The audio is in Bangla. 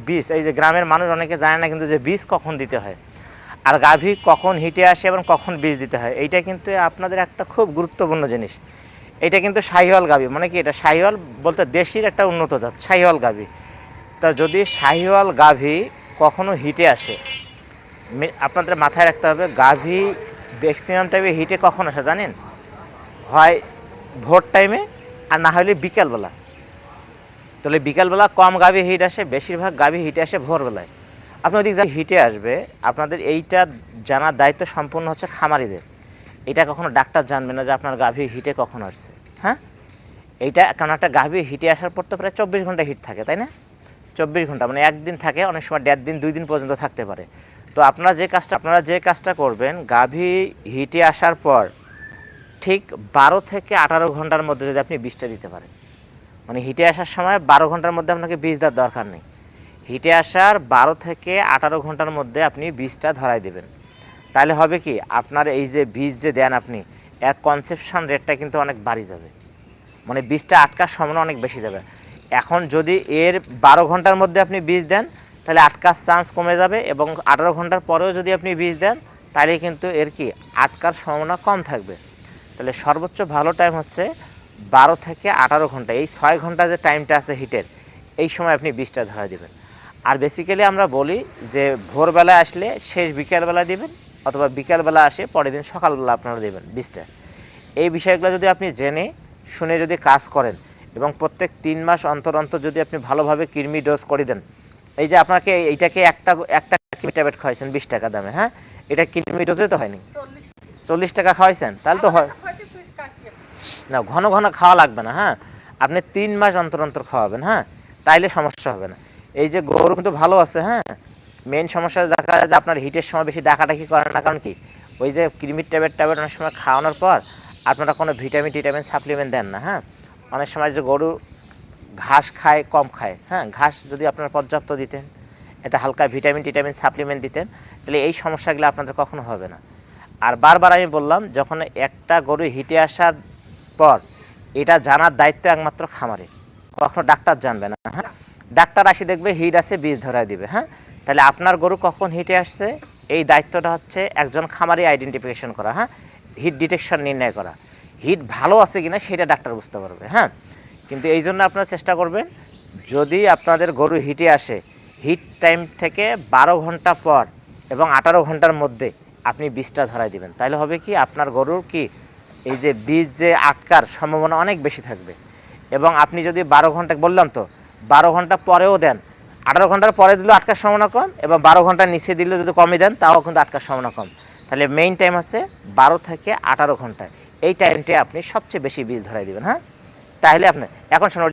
বীজ, এই যে গ্রামের মানুষ অনেকে জানে না কিন্তু যে বীজ কখন দিতে হয় আর গাভী কখন হিটে আসে এবং কখন বীজ দিতে হয়, এইটা কিন্তু আপনাদের একটা খুব গুরুত্বপূর্ণ জিনিস। এটা কিন্তু শাহিওয়াল গাভী, মানে কি এটা শাহিওয়াল বলতে দেশির একটা উন্নত জাত শাহিওয়াল গাভী। তা যদি শাহিওয়াল গাভী কখনো হিটে আসে, আপনাদের মাথায় রাখতে হবে গাভী ম্যাক্সিমাম টাইমে হিটে কখন আসে জানেন? হয় ভোর টাইমে আর না হলে বিকালবেলা। তাহলে বিকালবেলা কম গাভী হিট আসে, বেশিরভাগ গাভী হিটে আসে ভোরবেলায়। আপনি ওদিক যা হিটে আসবে, আপনাদের এইটা জানার দায়িত্ব সম্পূর্ণ হচ্ছে খামারিদের। এটা কখনো ডাক্তার জানবে না যে আপনার গাভী হিটে কখন আসছে। হ্যাঁ, এইটা কারণ একটা গাভী হিটে আসার পর তো প্রায় 24 ঘন্টা হিট থাকে, তাই না? 24 ঘন্টা মানে একদিন থাকে, অনেক সময় 1.5 দিন 2 দিন পর্যন্ত থাকতে পারে। তো আপনারা যে কাজটা করবেন, গাভী হিটে আসার পর ঠিক 12 থেকে 18 ঘন্টার মধ্যে যদি আপনি বীজটা দিতে পারেন, মানে হিটে আসার সময় 12 ঘন্টার মধ্যে আপনাকে বীজ দেওয়ার দরকার নেই, হিটে আসার 12 থেকে 18 ঘন্টার মধ্যে আপনি বীজটা ধরাই দেবেন। তাহলে হবে কি, আপনার এই যে বীজ যে দেন আপনি, এর কনসেপশন রেটটা কিন্তু অনেক বাড়ি যাবে, মানে বীজটা আটকার সম্ভাবনা অনেক বেশি যাবে। এখন যদি এর 12 ঘন্টার মধ্যে আপনি বীজ দেন তাহলে আটকার চান্স কমে যাবে, এবং 18 ঘন্টার পরেও যদি আপনি বীজ দেন তাহলে কিন্তু এর কি আটকার সম্ভাবনা কম থাকবে। তাহলে সর্বোচ্চ ভালো টাইম হচ্ছে 12 থেকে 18 ঘন্টা, এই 6 ঘন্টা যে টাইমটা আছে হিটের, এই সময় আপনি বীজটা ধরা দেবেন। আর বেসিক্যালি আমরা বলি যে ভোরবেলা আসলে শেষ বিকালবেলা দিবেন, অথবা বিকালবেলা আসে পরের দিন সকালবেলা আপনারা দেবেন বীজটা। এই বিষয়গুলো যদি আপনি জেনে শুনে যদি কাজ করেন এবং প্রত্যেক 3 মাস অন্তর অন্তর যদি আপনি ভালোভাবে কৃমি ডোজ করে দেন, এই যে আপনাকে এইটাকে একটা কৃমি ট্যাবলেট খাওয়াইছেন 20 টাকা দামে, হ্যাঁ, এটা কৃমি ডোজে তো হয়নি, 40 টাকা খাওয়াইছেন, তাহলে তো হয় না। ঘন ঘন খাওয়া লাগবে না, হ্যাঁ, আপনি 3 মাস অন্তর অন্তর খাওয়াবেন, হ্যাঁ, তাইলে সমস্যা হবে না। এই যে গরু কিন্তু ভালো আছে, হ্যাঁ, মেইন সমস্যা দেখা যায় যে আপনার হিটের সময় বেশি ডাকাডাকি করে না, কারণ কি ওই যে কৃমির ট্যাবলেট অনেক সময় খাওয়ানোর পর আপনারা কোনো ভিটামিন সাপ্লিমেন্ট দেন না, হ্যাঁ, অনেক সময় যে গরু ঘাস খায় কম খায়, হ্যাঁ, ঘাস যদি আপনারা পর্যাপ্ত দিতেন, এটা হালকা ভিটামিন সাপ্লিমেন্ট দিতেন, তাহলে এই সমস্যাগুলো আপনাদের কখনো হবে না। আর বারবার আমি বললাম, যখন একটা গরু হিটে আসার পর এটা জানার দায়িত্ব একমাত্র খামারের, কখনো ডাক্তার জানবে না, হ্যাঁ, ডাক্তার আসি দেখবে হিট আছে বীজ ধরায় দিবে, হ্যাঁ, তাহলে আপনার গরু কখন হিটে আসছে এই দায়িত্বটা হচ্ছে একজন খামারি আইডেন্টিফিকেশন করা, হ্যাঁ, হিট ডিটেকশন নির্ণয় করা, হিট ভালো আছে কিনা সেটা ডাক্তার বুঝতে পারবে, হ্যাঁ। কিন্তু এই জন্য আপনারা চেষ্টা করবেন, যদি আপনাদের গরু হিটে আসে হিট টাইম থেকে 12 ঘন্টা পর এবং 18 ঘন্টার মধ্যে আপনি বীজটা ধরাই দিবেন, তাহলে হবে কি আপনার গরুর কি এই যে বীজ যে আটকার সম্ভাবনা অনেক বেশি থাকবে। এবং আপনি যদি 12 ঘন্টা বললাম তো 12 ঘন্টা পরেও দেন, 18 ঘন্টার পরে দিলেও আটকার সম্ভাবনা কম, এবং 12 ঘন্টার নিচে দিলেও যদি কমই দেন তাও কিন্তু আটকার সম্ভাবনা কম। তাহলে মেইন টাইম হচ্ছে 12 থেকে 18 ঘন্টায়, এই টাইমটা আপনি সবচেয়ে বেশি বীজ ধরাই দিবেন, হ্যাঁ, তাহলে আপনি এখন শোনো।